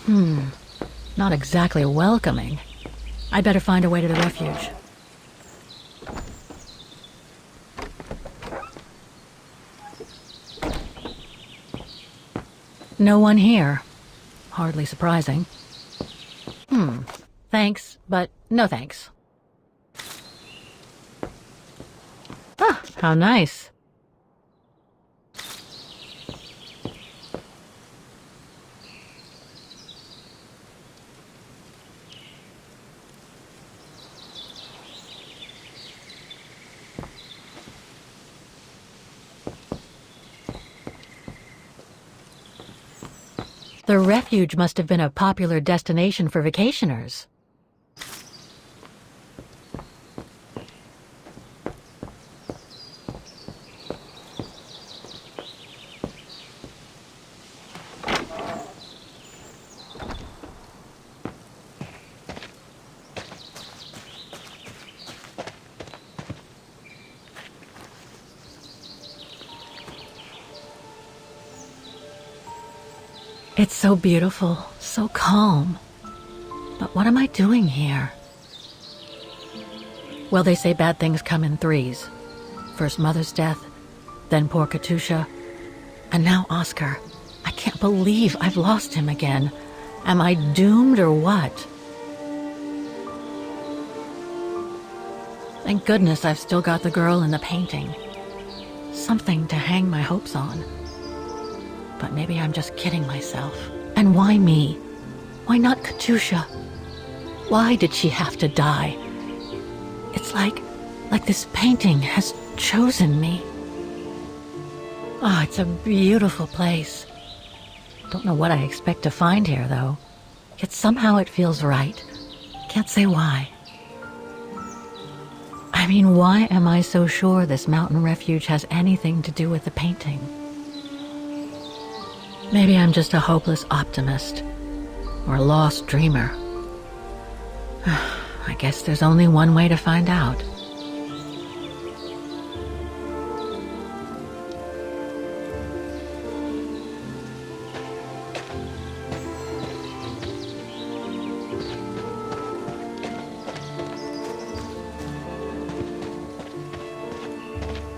Not exactly welcoming. I'd better find a way to the refuge. No one here. Hardly surprising. Thanks, but no thanks. Ah, how nice. The refuge must have been a popular destination for vacationers. It's so beautiful, so calm. But what am I doing here? Well, they say bad things come in threes. First Mother's death, then poor Katusha, and now Oscar. I can't believe I've lost him again. Am I doomed or what? Thank goodness I've still got the girl in the painting. Something to hang my hopes on. But maybe I'm just kidding myself. And why me? Why not Katusha? Why did she have to die? It's like this painting has chosen me. Oh, it's a beautiful place. Don't know what I expect to find here, though. Yet somehow it feels right. Can't say why. I mean, why am I so sure this mountain refuge has anything to do with the painting? Maybe I'm just a hopeless optimist, or a lost dreamer. I guess there's only one way to find out.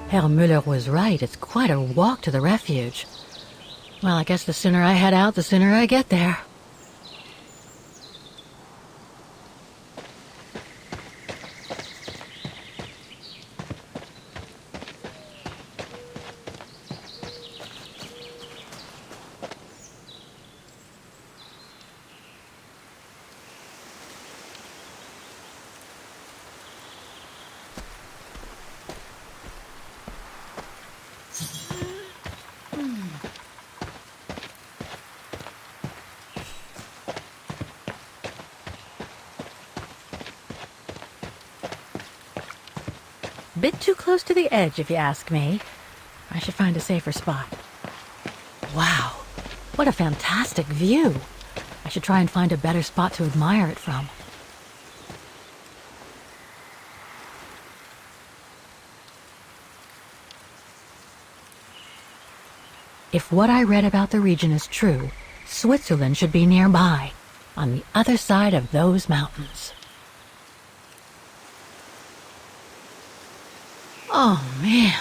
Herr Müller was right. It's quite a walk to the refuge. Well, I guess the sooner I head out, the sooner I get there. Bit too close to the edge, if you ask me. I should find a safer spot. Wow, what a fantastic view. I should try and find a better spot to admire it from. If what I read about the region is true, Switzerland should be nearby, on the other side of those mountains. Oh, man.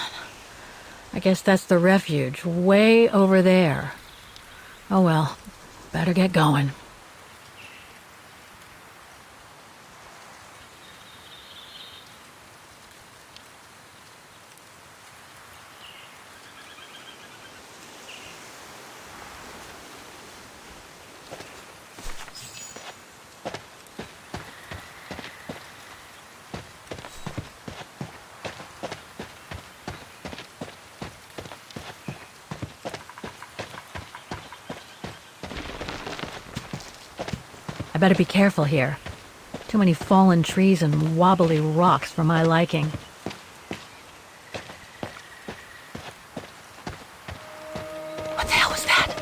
I guess that's the refuge, way over there. Oh well, better get going. I better be careful here. Too many fallen trees and wobbly rocks for my liking. What the hell was that?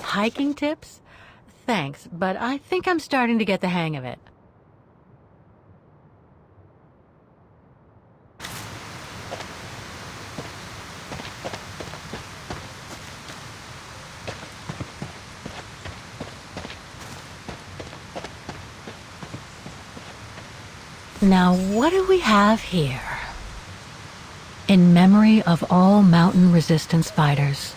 Hiking tips? Thanks, but I think I'm starting to get the hang of it. Now, what do we have here? In memory of all mountain resistance fighters.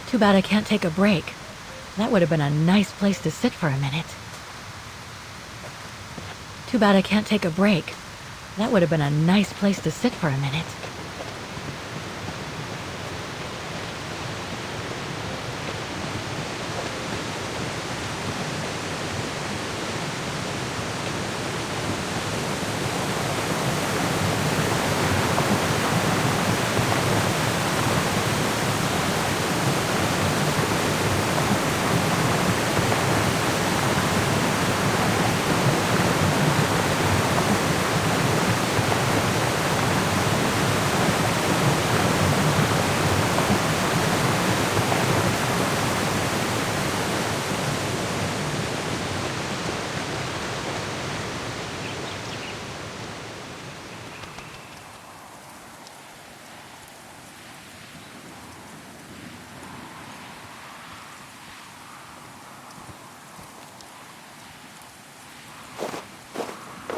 Too bad I can't take a break. That would have been a nice place to sit for a minute. Too bad I can't take a break. That would have been a nice place to sit for a minute.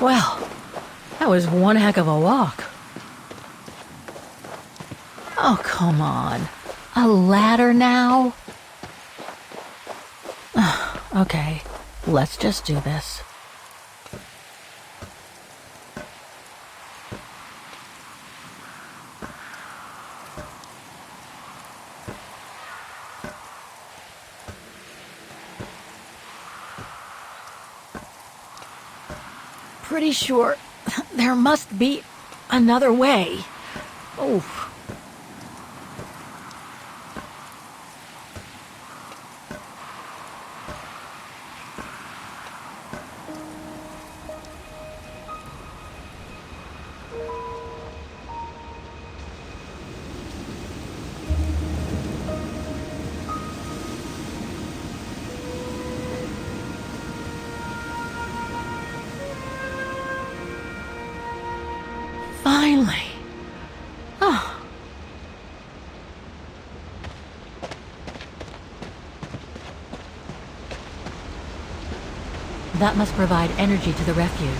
Well, that was one heck of a walk. Oh, come on. A ladder now? Okay, let's just do this. Pretty sure there must be another way. Oh. Finally. Oh. That must provide energy to the refuge.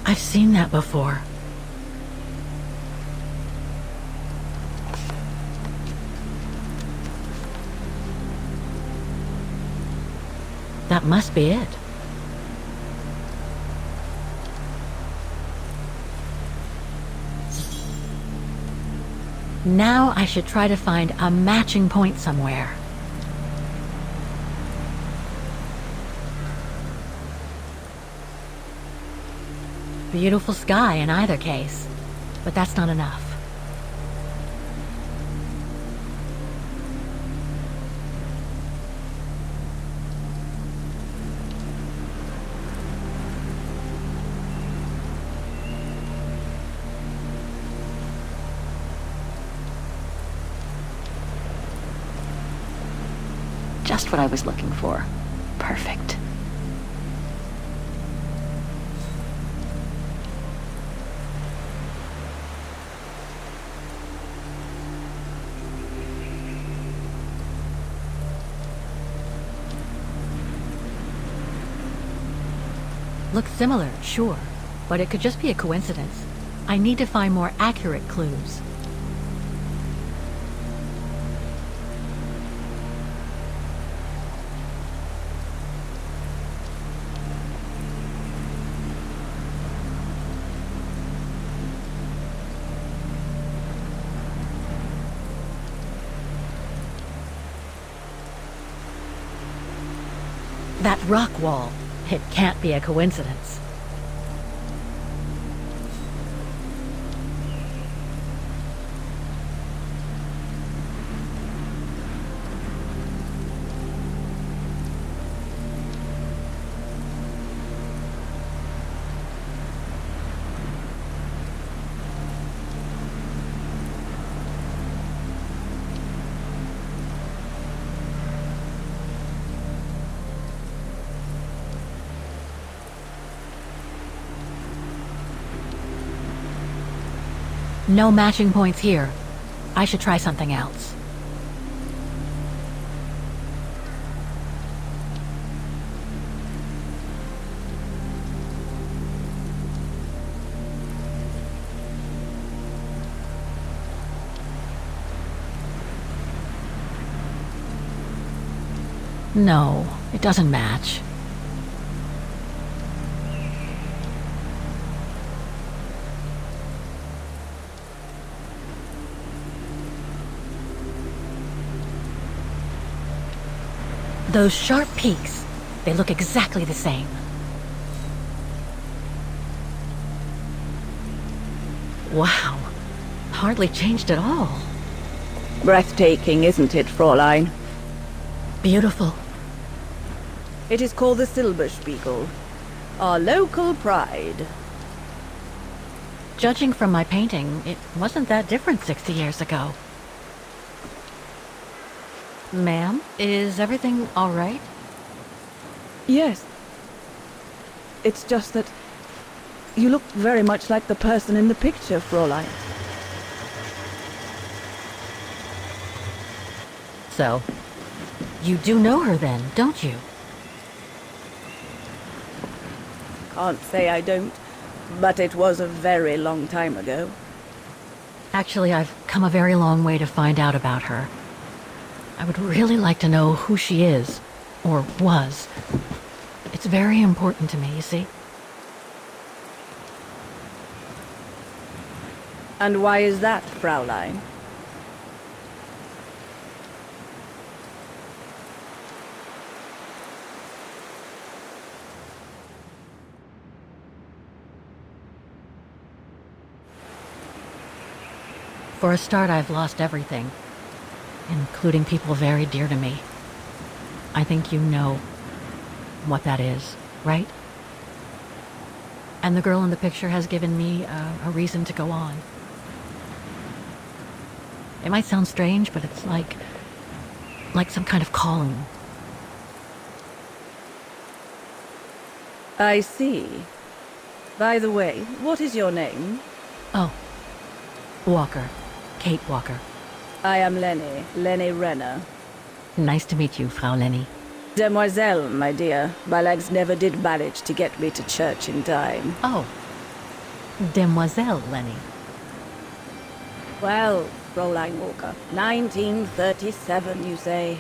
I've seen that before. That must be it. Now I should try to find a matching point somewhere. Beautiful sky in either case, but that's not enough. Just what I was looking for. Perfect. Looks similar, sure, but it could just be a coincidence. I need to find more accurate clues. That rock wall. It can't be a coincidence. No matching points here. I should try something else. No, it doesn't match. Those sharp peaks, they look exactly the same. Wow, hardly changed at all. Breathtaking, isn't it, Fräulein? Beautiful. It is called the Silberspiegel, our local pride. Judging from my painting, it wasn't that different 60 years ago. Ma'am, is everything all right? Yes. It's just that you look very much like the person in the picture, Fräulein. So, you do know her then, don't you? Can't say I don't, but it was a very long time ago. Actually, I've come a very long way to find out about her. I would really like to know who she is, or was. It's very important to me, you see? And why is that, Fräulein? For a start, I've lost everything, including people very dear to me. I think you know what that is, right? And the girl in the picture has given me a reason to go on. It might sound strange, but it's like some kind of calling. I see. By the way, what is your name? Oh, Walker. Kate Walker. I am Lenny Renner. Nice to meet you, Frau Lenny. Demoiselle, my dear. My legs never did manage to get me to church in time. Oh, Demoiselle Lenny. Well, Fräulein Walker, 1937, you say?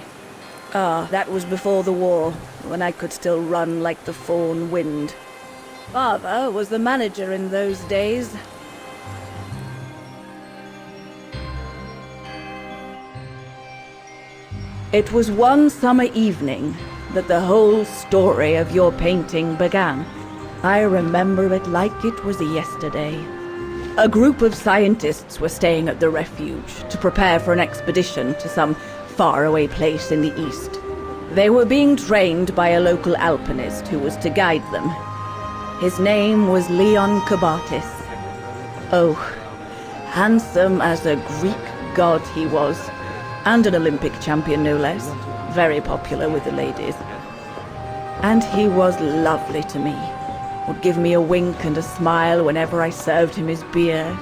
Ah, that was before the war, when I could still run like the fawn wind. Father was the manager in those days. It was one summer evening that the whole story of your painting began. I remember it like it was yesterday. A group of scientists were staying at the refuge to prepare for an expedition to some faraway place in the east. They were being trained by a local alpinist who was to guide them. His name was Leon Kabatis. Oh, handsome as a Greek god he was. And an Olympic champion, no less. Very popular with the ladies. And he was lovely to me. Would give me a wink and a smile whenever I served him his beer.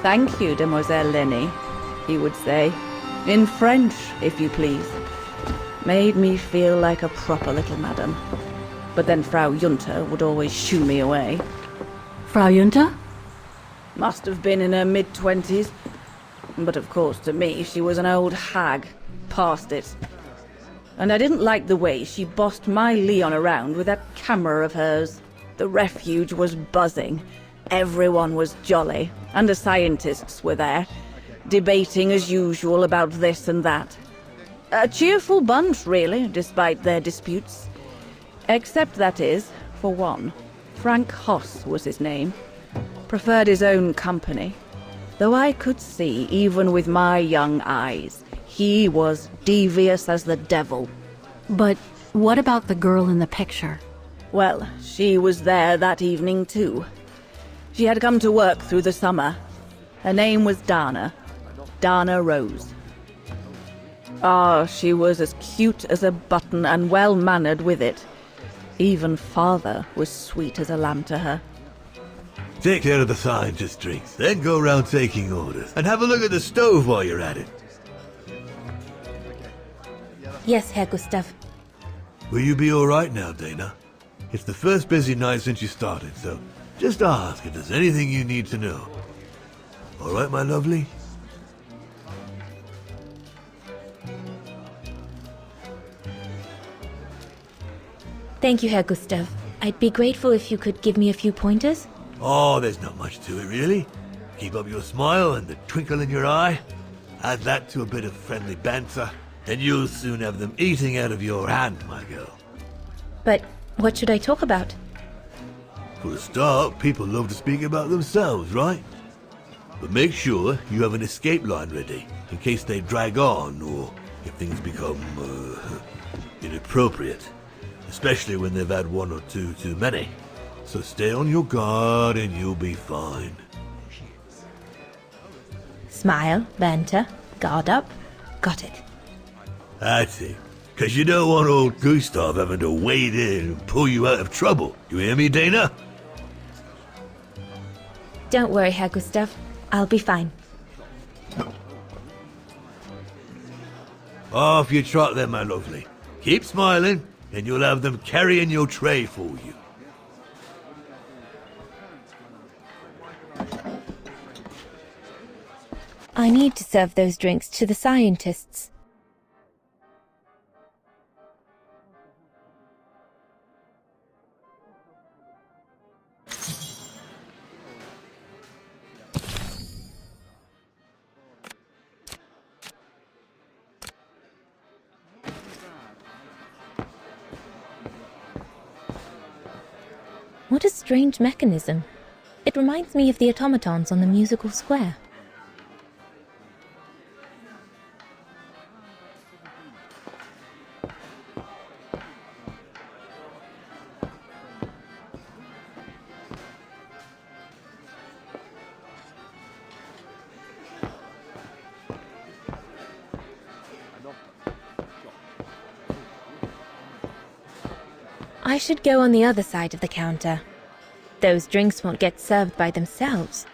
Thank you, Demoiselle Lenny, he would say. In French, if you please. Made me feel like a proper little madam. But then Frau Junta would always shoo me away. Frau Junta? Must have been in her mid-20s. But of course, to me, she was an old hag. Past it. And I didn't like the way she bossed my Leon around with that camera of hers. The refuge was buzzing. Everyone was jolly. And the scientists were there, debating as usual about this and that. A cheerful bunch, really, despite their disputes. Except, that is, for one. Frank Hoss was his name. Preferred his own company. Though I could see, even with my young eyes, he was devious as the devil. But what about the girl in the picture? Well, she was there that evening too. She had come to work through the summer. Her name was Dana. Dana Roze. Ah, she was as cute as a button and well-mannered with it. Even father was sweet as a lamb to her. Take care of the scientist drinks, then go round taking orders. And have a look at the stove while you're at it. Yes, Herr Gustav. Will you be alright now, Dana? It's the first busy night since you started, so just ask if there's anything you need to know. Alright, my lovely? Thank you, Herr Gustav. I'd be grateful if you could give me a few pointers. Oh, there's not much to it, really. Keep up your smile and the twinkle in your eye. Add that to a bit of friendly banter, and you'll soon have them eating out of your hand, my girl. But what should I talk about? For a start, people love to speak about themselves, right? But make sure you have an escape line ready, in case they drag on, or if things become, inappropriate. Especially when they've had one or two too many. So stay on your guard and you'll be fine. Smile, banter, guard up. Got it. That's it. 'Cause you don't want old Gustav having to wade in and pull you out of trouble. You hear me, Dana? Don't worry, Herr Gustav. I'll be fine. Off you trot then, my lovely. Keep smiling, and you'll have them carrying your tray for you. I need to serve those drinks to the scientists. What a strange mechanism. It reminds me of the automatons on the musical square. I should go on the other side of the counter. Those drinks won't get served by themselves.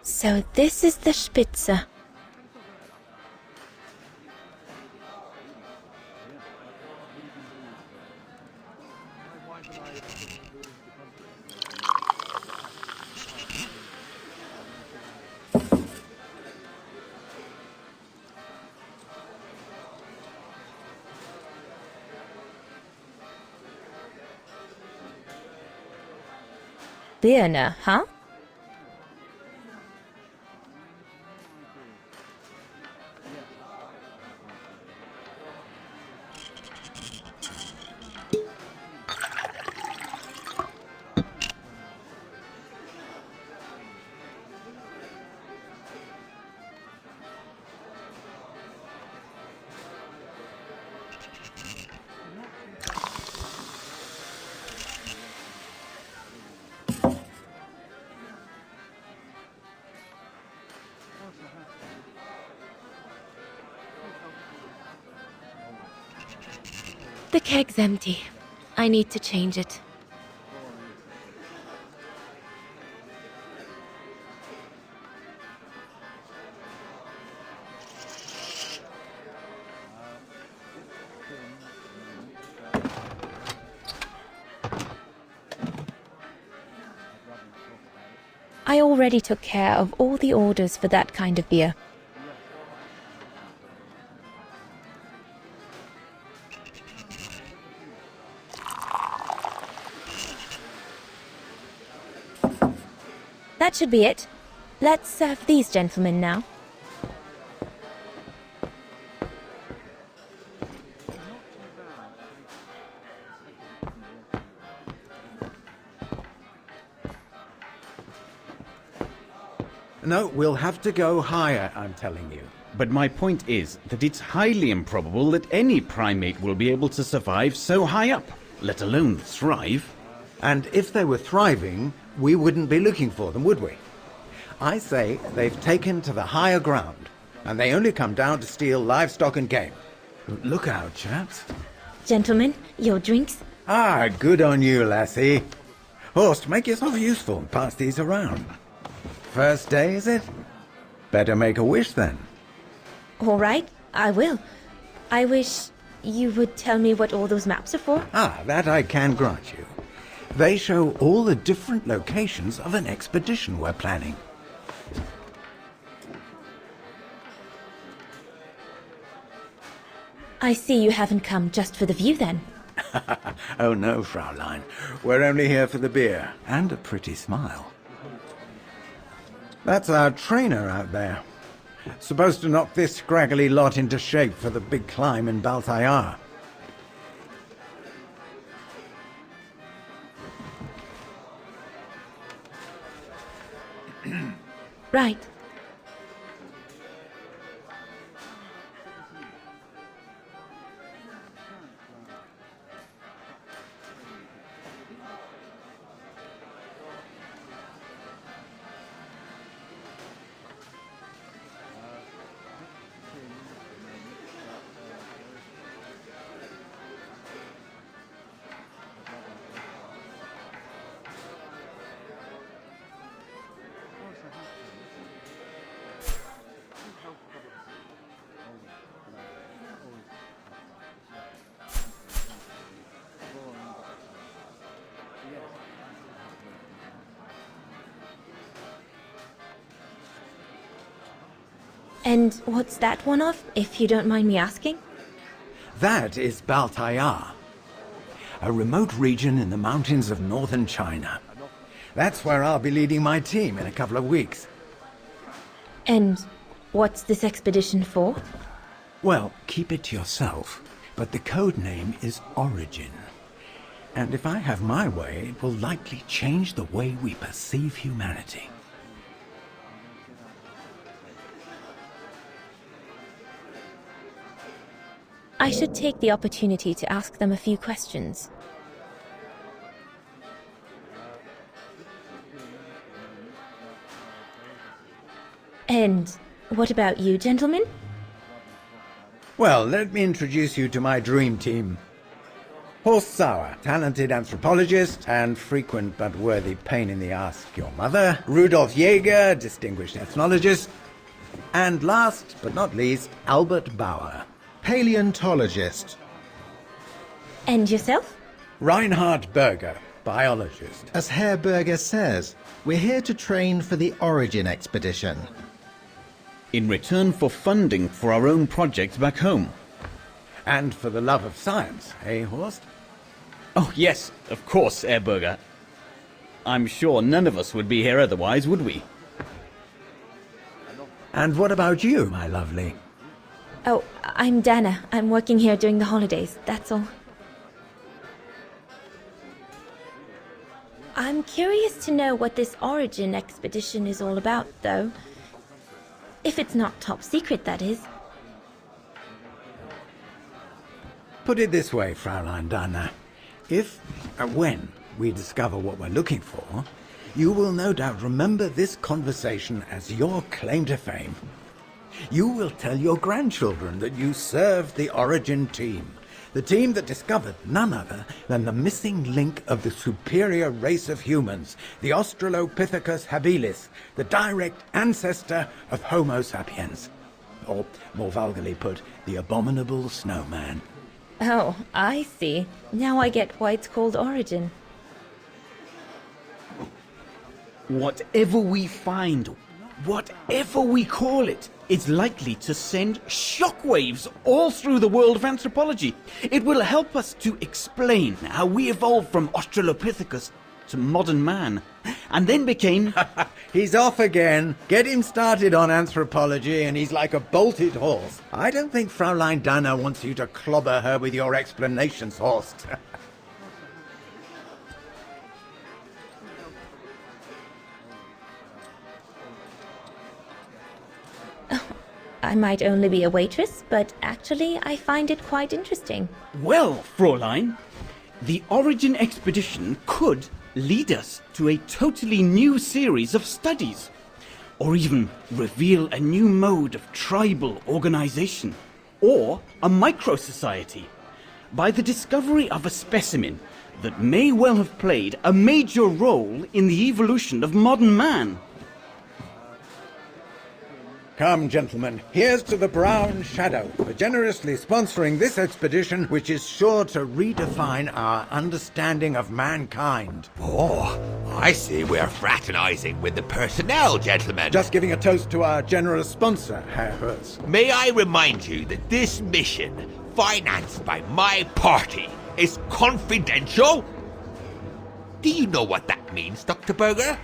So this is the Spitze. Birne, huh? The keg's empty. I need to change it. I already took care of all the orders for that kind of beer. That should be it. Let's serve these gentlemen now. No, we'll have to go higher, I'm telling you. But my point is that it's highly improbable that any primate will be able to survive so high up, let alone thrive. And if they were thriving, we wouldn't be looking for them, would we? I say they've taken to the higher ground, and they only come down to steal livestock and game. Look out, chaps. Gentlemen, your drinks? Ah, good on you, lassie. Horst, make yourself useful and pass these around. First day, is it? Better make a wish, then. All right, I will. I wish you would tell me what all those maps are for. Ah, that I can grant you. They show all the different locations of an expedition we're planning. I see you haven't come just for the view, then. Oh no, Fraulein. We're only here for the beer and a pretty smile. That's our trainer out there. Supposed to knock this scraggly lot into shape for the big climb in Baltayar. Right. And what's that one of, if you don't mind me asking? That is Baltayar, a remote region in the mountains of northern China. That's where I'll be leading my team in a couple of weeks. And what's this expedition for? Well, keep it to yourself, but the code name is Origin. And if I have my way, it will likely change the way we perceive humanity. I should take the opportunity to ask them a few questions. And what about you, gentlemen? Well, let me introduce you to my dream team. Horst Sauer, talented anthropologist and frequent but worthy pain in the ass your mother. Rudolf Jäger, distinguished ethnologist. And last but not least, Albert Bauer, paleontologist. And yourself? Reinhard Berger, biologist. As Herr Berger says, we're here to train for the Origin expedition. In return for funding for our own project back home. And for the love of science, eh, Horst? Oh yes, of course, Herr Berger. I'm sure none of us would be here otherwise, would we? And what about you, my lovely? Oh, I'm Dana. I'm working here during the holidays, that's all. I'm curious to know what this Origin expedition is all about, though. If it's not top secret, that is. Put it this way, Fraulein Dana. If and when we discover what we're looking for, you will no doubt remember this conversation as your claim to fame. You will tell your grandchildren that you served the Origin team, the team that discovered none other than the missing link of the superior race of humans, the Australopithecus habilis, the direct ancestor of Homo sapiens. Or, more vulgarly put, the abominable snowman. Oh, I see. Now I get why it's called Origin. Whatever we find, whatever we call it, it's likely to send shockwaves all through the world of anthropology. It will help us to explain how we evolved from Australopithecus to modern man, and then became... He's off again. Get him started on anthropology and he's like a bolted horse. I don't think Fraulein Dana wants you to clobber her with your explanations, Horst. I might only be a waitress, but actually I find it quite interesting. Well, Fräulein, the Origin expedition could lead us to a totally new series of studies, or even reveal a new mode of tribal organization, or a micro-society, by the discovery of a specimen that may well have played a major role in the evolution of modern man. Come, gentlemen, here's to the Brown Shadow for generously sponsoring this expedition, which is sure to redefine our understanding of mankind. Oh, I see we're fraternizing with the personnel, gentlemen. Just giving a toast to our generous sponsor, Herr Herz. May I remind you that this mission, financed by my party, is confidential? Do you know what that means, Dr. Berger?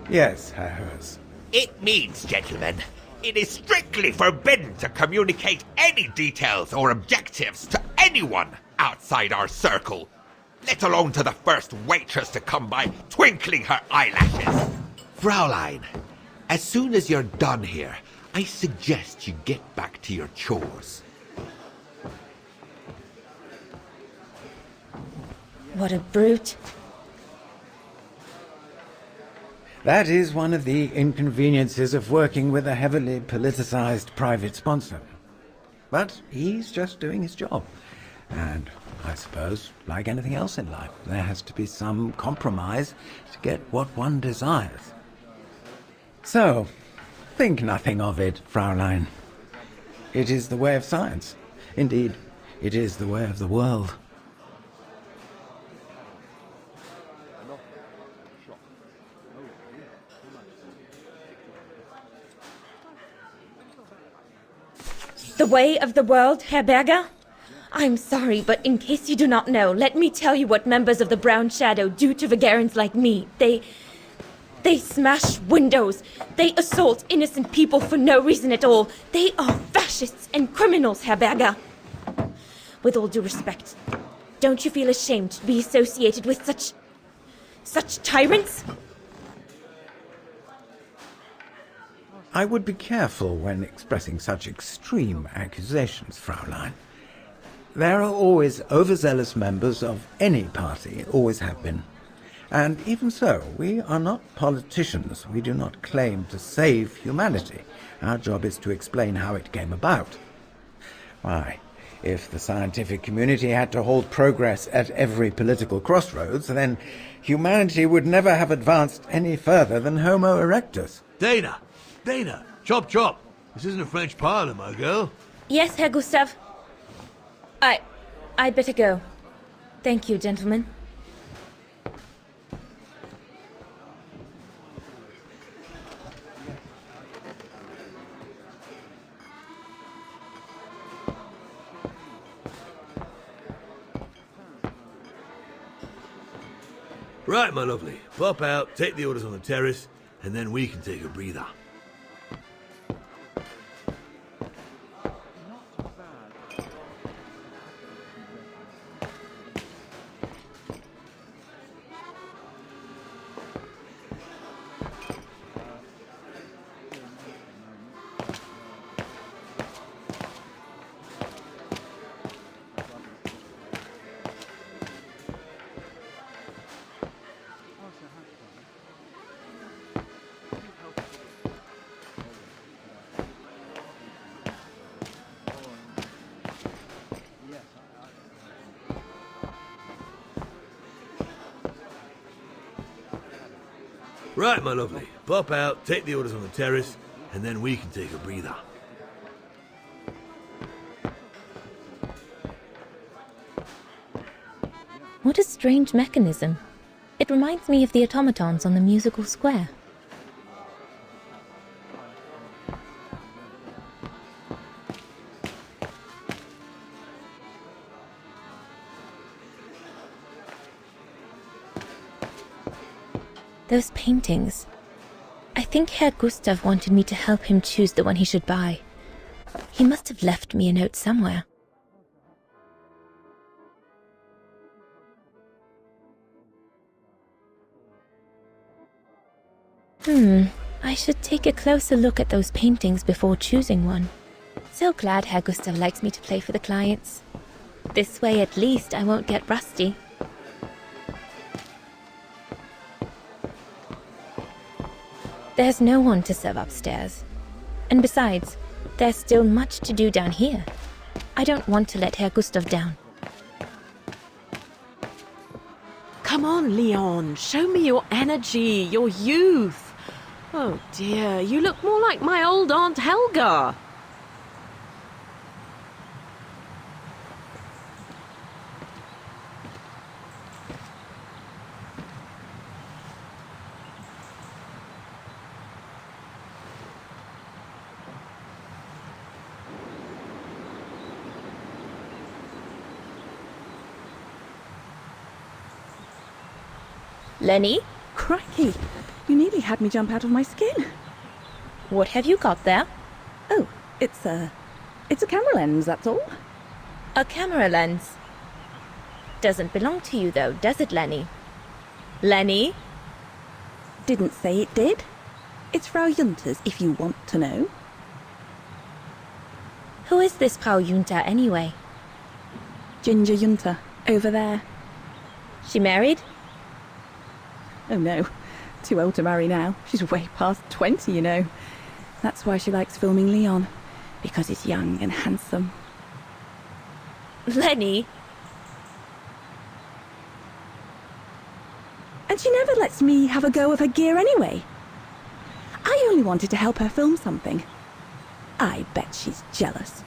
Yes, Herr Herz. It means, gentlemen, it is strictly forbidden to communicate any details or objectives to anyone outside our circle, let alone to the first waitress to come by twinkling her eyelashes. Fraulein, as soon as you're done here, I suggest you get back to your chores. What a brute. That is one of the inconveniences of working with a heavily politicized private sponsor. But he's just doing his job. And I suppose, like anything else in life, there has to be some compromise to get what one desires. So, think nothing of it, Fraulein. It is the way of science. Indeed, it is the way of the world. The way of the world, Herr Berger? I'm sorry, but in case you do not know, let me tell you what members of the Brown Shadow do to Vagarans like me. They smash windows. They assault innocent people for no reason at all. They are fascists and criminals, Herr Berger. With all due respect, don't you feel ashamed to be associated with such tyrants? I would be careful when expressing such extreme accusations, Fraulein. There are always overzealous members of any party, always have been. And even so, we are not politicians. We do not claim to save humanity. Our job is to explain how it came about. Why, if the scientific community had to halt progress at every political crossroads, then humanity would never have advanced any further than Homo erectus. Dana! Chop chop! This isn't a French parlor, my girl. Yes, Herr Gustav. I'd better go. Thank you, gentlemen. Right, my lovely. Pop out, take the orders on the terrace, and then we can take a breather. Right, my lovely. Pop out, take the orders on the terrace, and then we can take a breather. What a strange mechanism. It reminds me of the automatons on the musical square. Those paintings. I think Herr Gustav wanted me to help him choose the one he should buy. He must have left me a note somewhere. I should take a closer look at those paintings before choosing one. So glad Herr Gustav likes me to play for the clients. This way at least I won't get rusty. There's no one to serve upstairs. And besides, there's still much to do down here. I don't want to let Herr Gustav down. Come on, Leon. Show me your energy, your youth. Oh dear, you look more like my old Aunt Helga. Lenny, Crikey, you nearly had me jump out of my skin. what have you got there? Oh, it's a camera lens, that's all. A camera lens. Doesn't belong to you though, does it, Lenny? Lenny? Didn't say it did. It's Frau Junter's, if you want to know. Who is this Frau Junta anyway? Ginger Junter, over there. She married? Oh no, too old to marry now. She's way past 20, you know. That's why she likes filming Leon, because he's young and handsome. Lenny? And she never lets me have a go of her gear anyway. I only wanted to help her film something. I bet she's jealous.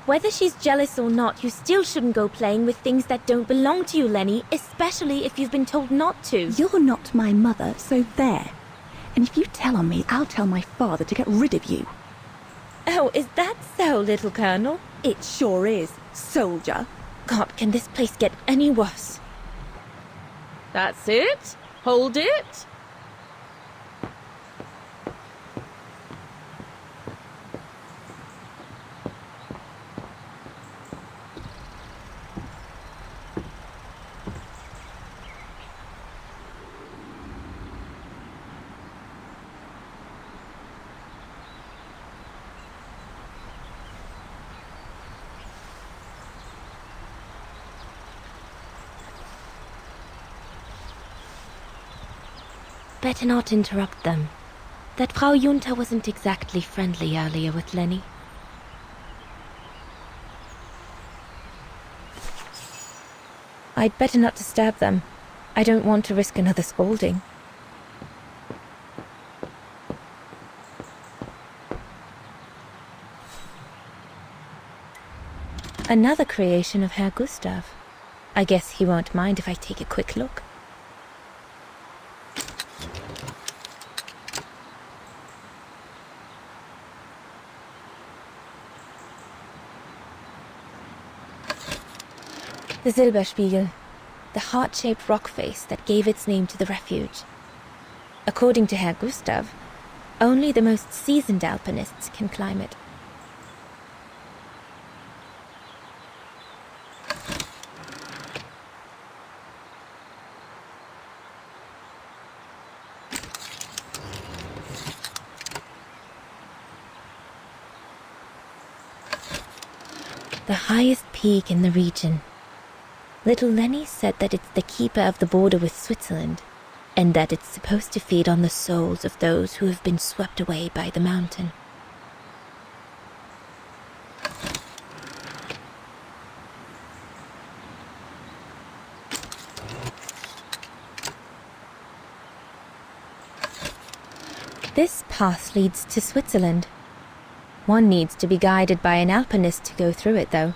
Whether she's jealous or not, you still shouldn't go playing with things that don't belong to you, Lenny, especially if you've been told not to. You're not my mother, so there. And if you tell on me, I'll tell my father to get rid of you. Oh, is that so, little Colonel? It sure is, soldier. God, can this place get any worse? That's it. Hold it. Better not interrupt them. That Frau Junta wasn't exactly friendly earlier with Lenny. I'd better not disturb them. I don't want to risk another scolding. Another creation of Herr Gustav. I guess he won't mind if I take a quick look. The Silberspiegel, the heart-shaped rock face that gave its name to the refuge. According to Herr Gustav, only the most seasoned alpinists can climb it. The highest peak in the region. Little Lenny said that it's the keeper of the border with Switzerland, and that it's supposed to feed on the souls of those who have been swept away by the mountain. This path leads to Switzerland. One needs to be guided by an alpinist to go through it, though.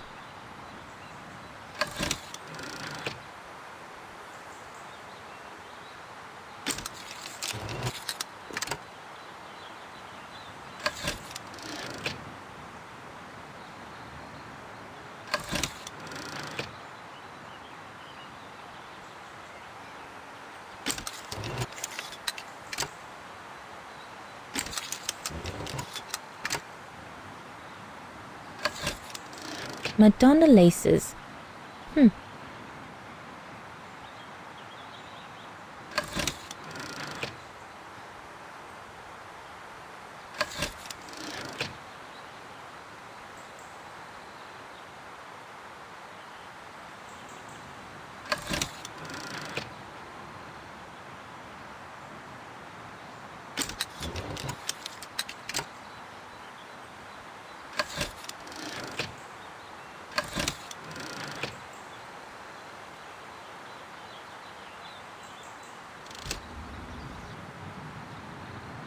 Madonna laces.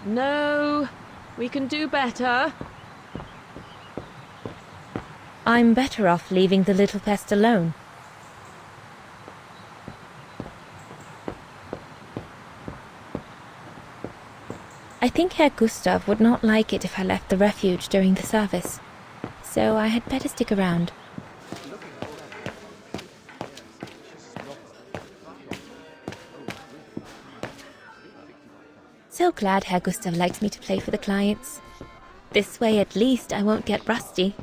No, we can do better. I'm better off leaving the little pest alone. I think Herr Gustav would not like it if I left the refuge during the service, so I had better stick around. So glad Herr Gustav likes me to play for the clients. This way at least I won't get rusty.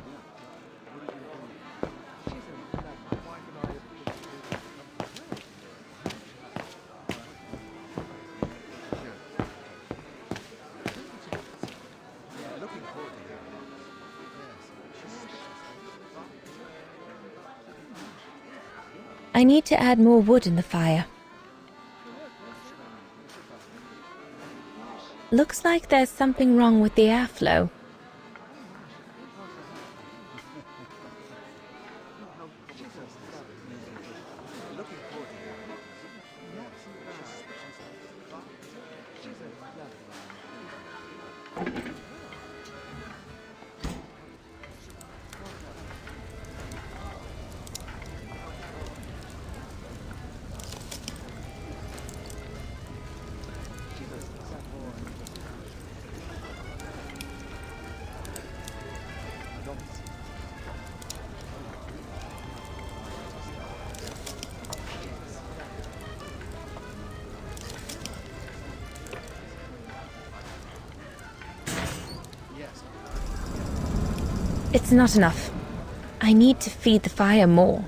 I need to add more wood in the fire. Looks like there's something wrong with the airflow. It's not enough. I need to feed the fire more.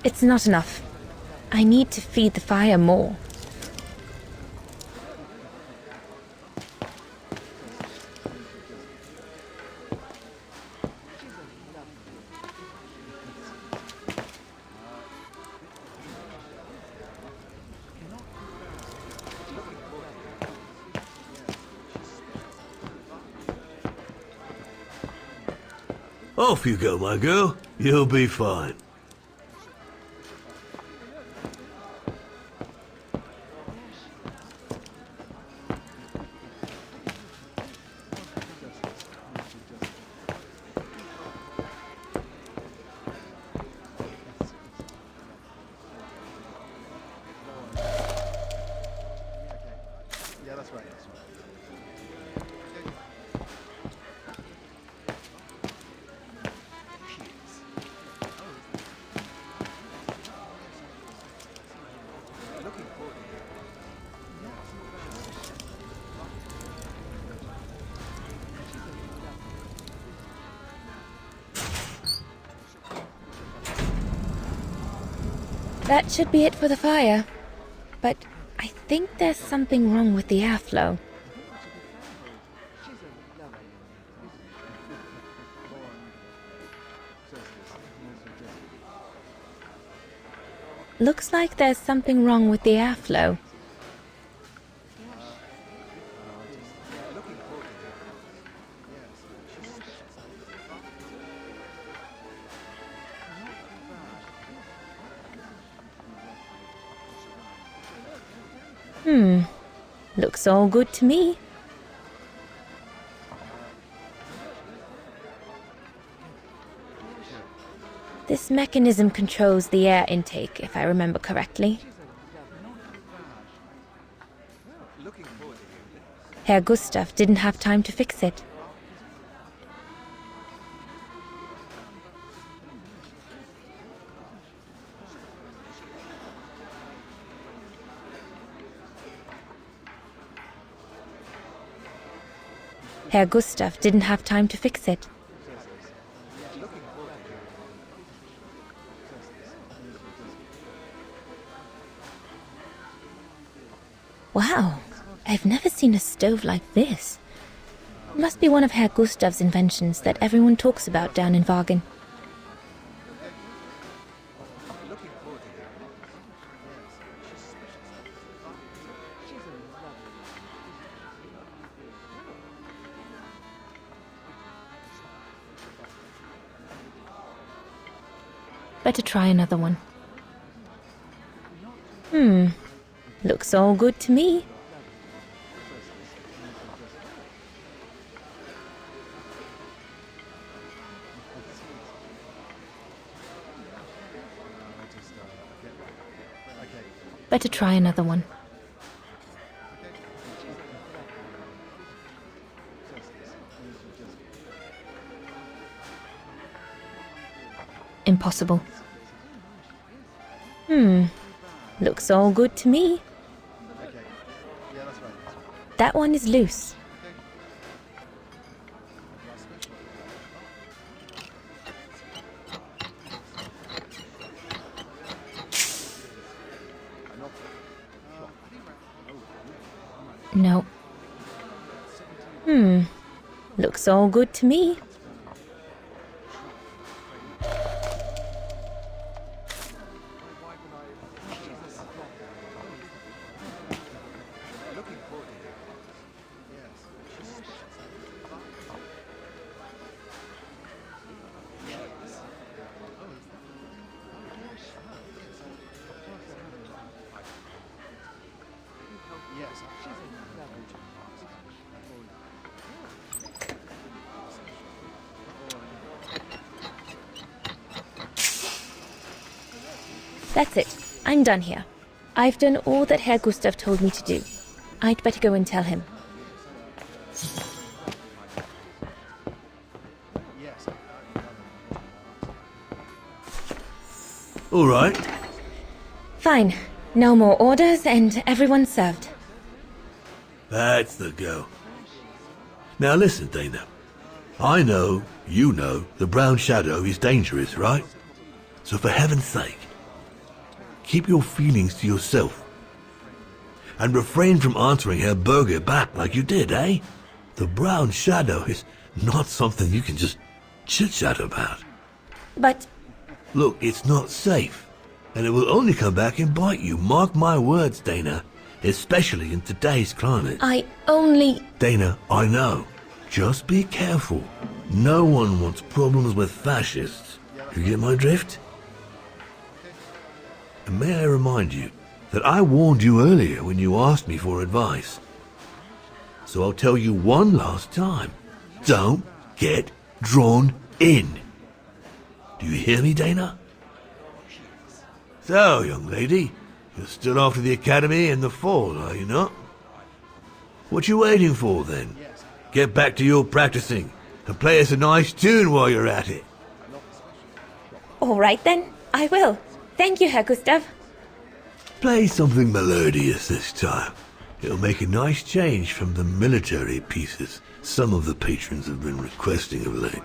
It's not enough. I need to feed the fire more. Off you go, my girl. You'll be fine. That should be it for the fire. But I think there's something wrong with the airflow. Looks like there's something wrong with the airflow. Looks all good to me. This mechanism controls the air intake, if I remember correctly. Herr Gustav didn't have time to fix it. Herr Gustav didn't have time to fix it. Wow, I've never seen a stove like this. It must be one of Herr Gustav's inventions that everyone talks about down in Vaghen. Better try another one. Looks all good to me. Better try another one. Impossible. Looks all good to me. That one is loose. No. Looks all good to me. That's it. I'm done here. I've done all that Herr Gustav told me to do. I'd better go and tell him. All right. Fine. No more orders and everyone's served. That's the go. Now listen, Dana. I know, you know, the brown shadow is dangerous, right? So for heaven's sake, keep your feelings to yourself. And refrain from answering Herr Berger back like you did, eh? The brown shadow is not something you can just chit-chat about. But... Look, it's not safe. And it will only come back and bite you. Mark my words, Dana. Especially in today's climate. I only... Dana, I know. Just be careful. No one wants problems with fascists. You get my drift? And may I remind you that I warned you earlier when you asked me for advice. So I'll tell you one last time. Don't get drawn in. Do you hear me, Dana? So, young lady, you're still off to the academy in the fall, are you not? What you waiting for, then? Get back to your practicing and play us a nice tune while you're at it. All right, then. I will. Thank you, Herr Gustav. Play something melodious this time. It'll make a nice change from the military pieces some of the patrons have been requesting of late.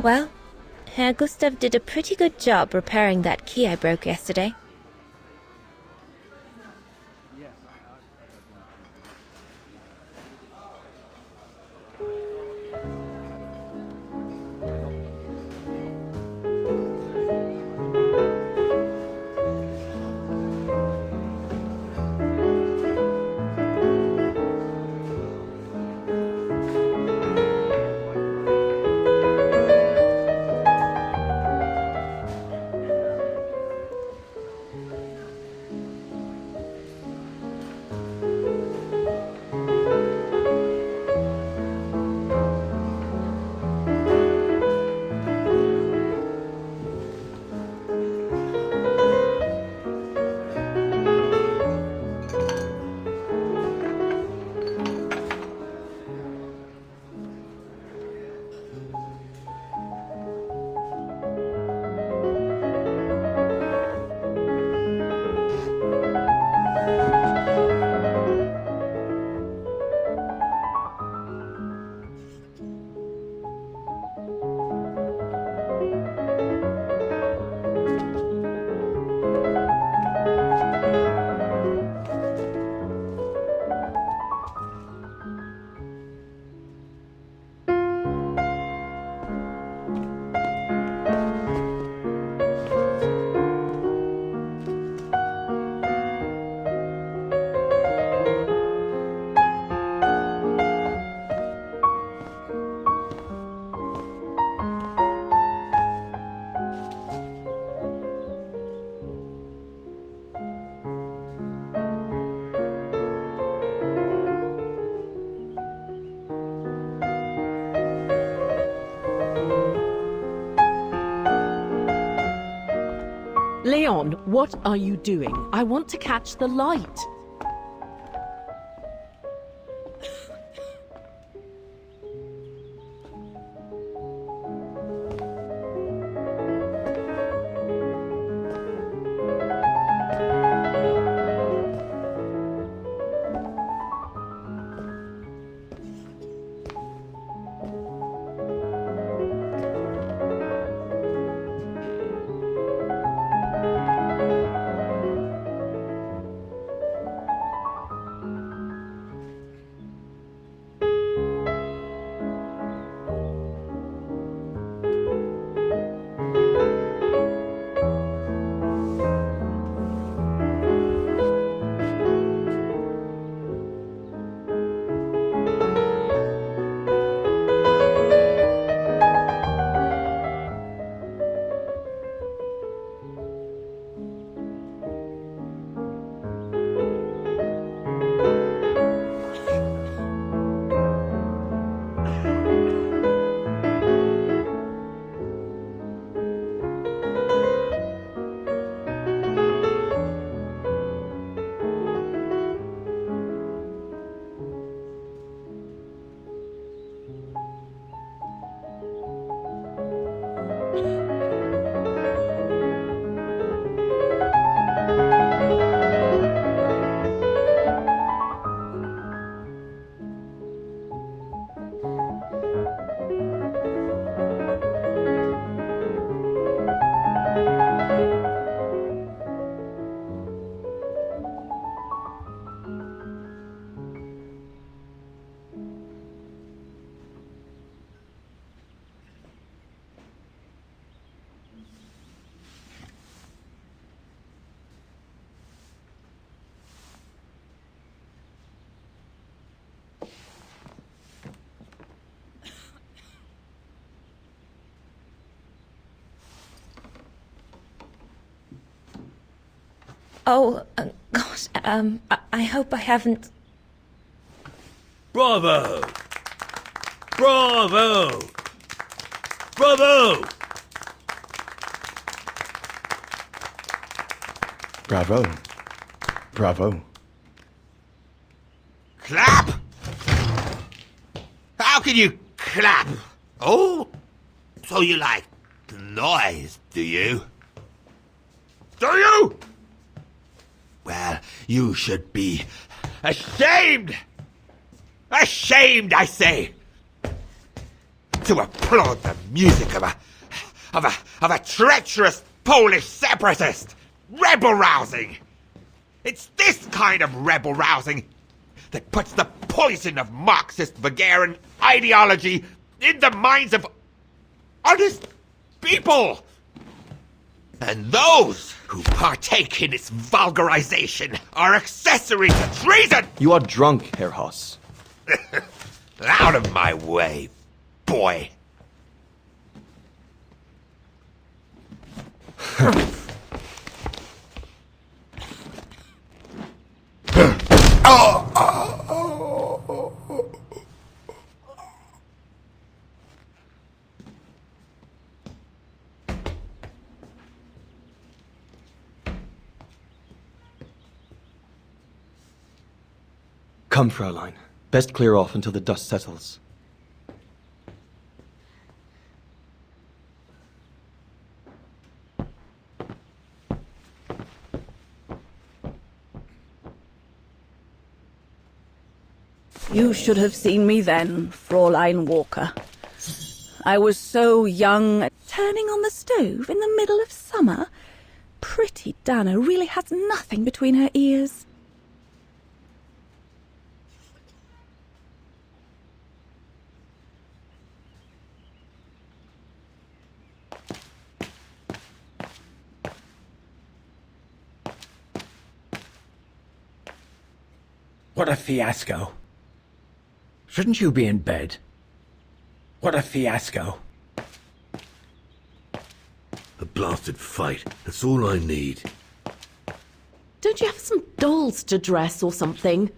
Well, Herr Gustav did a pretty good job repairing that key I broke yesterday. Leon, what are you doing? I want to catch the light. Oh, gosh, I hope I haven't... Bravo! Bravo! Bravo! Bravo. Bravo. Clap? How can you clap? Oh, so you like the noise, do you? Do you? Well, you should be ashamed! Ashamed, I say! to applaud the music of a treacherous Polish separatist, rebel-rousing. It's this kind of rebel-rousing that puts the poison of Marxist Vaghen ideology in the minds of honest people. And those who partake in its vulgarization are accessory to treason! You are drunk, Herr Haas. Out of my way, boy. Come, Fraulein. Best clear off until the dust settles. You should have seen me then, Fräulein Walker. I was so young, turning on the stove in the middle of summer. Pretty Dana really has nothing between her ears. What a fiasco. Shouldn't you be in bed? What a fiasco. A blasted fight. That's all I need. Don't you have some dolls to dress or something?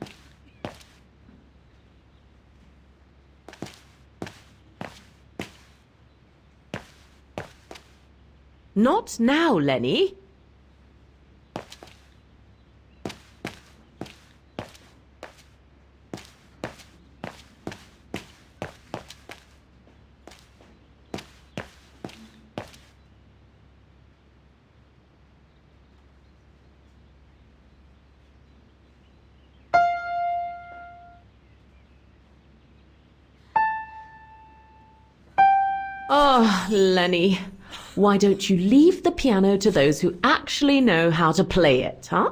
Not now, Lenny. Oh, Lenny, why don't you leave the piano to those who actually know how to play it, huh?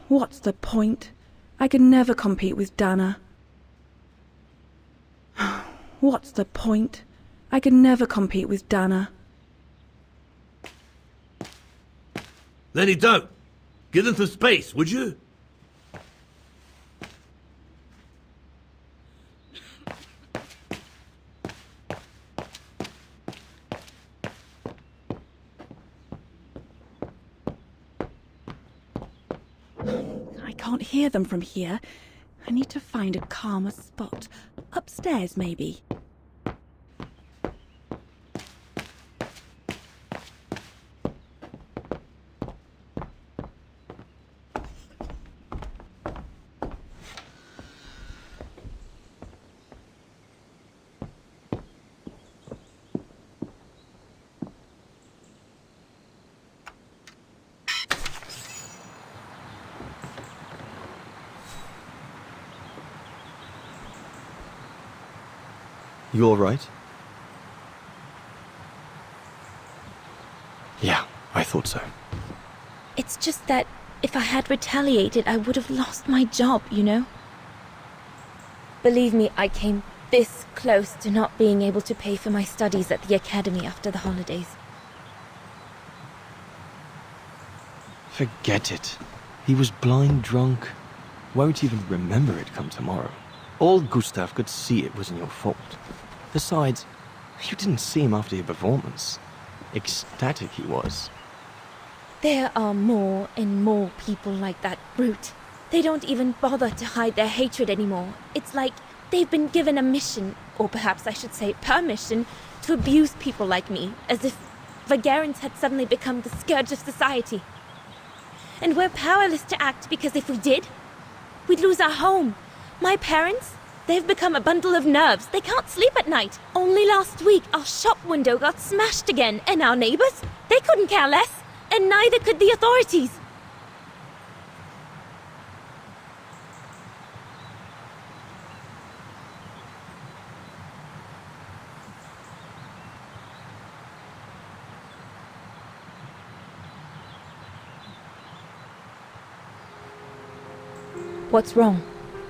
What's the point? I could never compete with Dana. What's the point? I could never compete with Dana. Lenny, don't! Give them some space, would you? I can't hear them from here. I need to find a calmer spot. Upstairs, maybe. You all right? Yeah, I thought so. It's just that if I had retaliated, I would have lost my job, you know? Believe me, I came this close to not being able to pay for my studies at the academy after the holidays. Forget it. He was blind drunk. Won't even remember it come tomorrow. All Gustav could see it wasn't your fault. Besides, you didn't see him after your performance. Ecstatic he was. There are more and more people like that brute. They don't even bother to hide their hatred anymore. It's like they've been given a mission, or perhaps I should say permission, to abuse people like me, as if Vagerans had suddenly become the scourge of society. And we're powerless to act because if we did, we'd lose our home. My parents, they've become a bundle of nerves. They can't sleep at night. Only last week, our shop window got smashed again, and our neighbors, they couldn't care less, and neither could the authorities. '" What's wrong?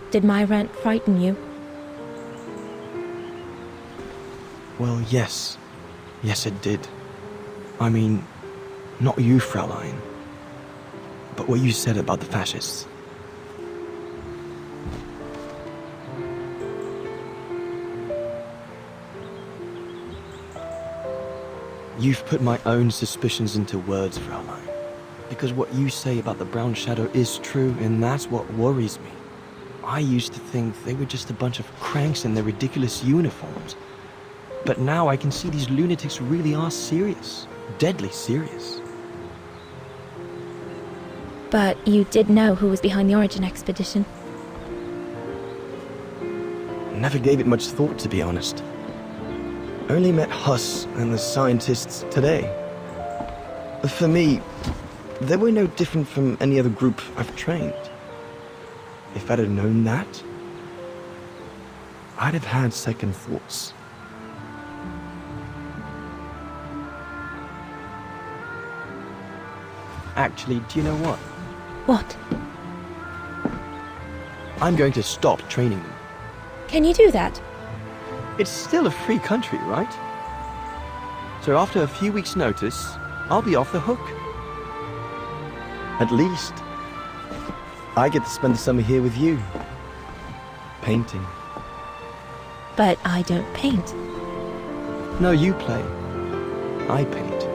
Did my rant frighten you? Well, yes. Yes, it did. I mean, not you, Fraulein. But what you said about the fascists. You've put my own suspicions into words, Fraulein. Because what you say about the Brown Shadow is true, and that's what worries me. I used to think they were just a bunch of cranks in their ridiculous uniforms. But now I can see these lunatics really are serious. Deadly serious. But you did know who was behind the Origin expedition. Never gave it much thought, to be honest. Only met Huss and the scientists today. For me, they were no different from any other group I've trained. If I'd have known that, I'd have had second thoughts. Actually, do you know what? What? I'm going to stop training them. Can you do that? It's still a free country, right? So after a few weeks' notice, I'll be off the hook. At least, I get to spend the summer here with you. Painting. But I don't paint. No, you play. I paint.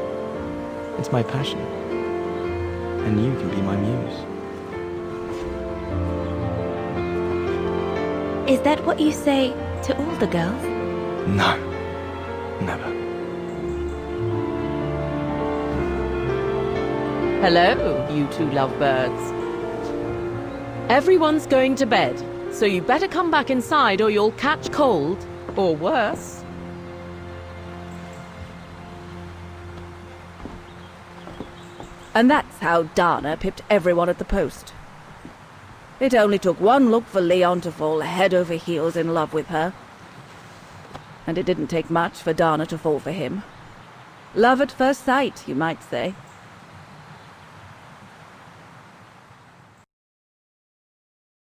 It's my passion. And you can be my muse. Is that what you say to all the girls? No. Never. Hello, you two lovebirds. Everyone's going to bed, so you better come back inside or you'll catch cold, or worse. And that's how Dana pipped everyone at the post. It only took one look for Leon to fall head over heels in love with her. And it didn't take much for Dana to fall for him. Love at first sight, you might say.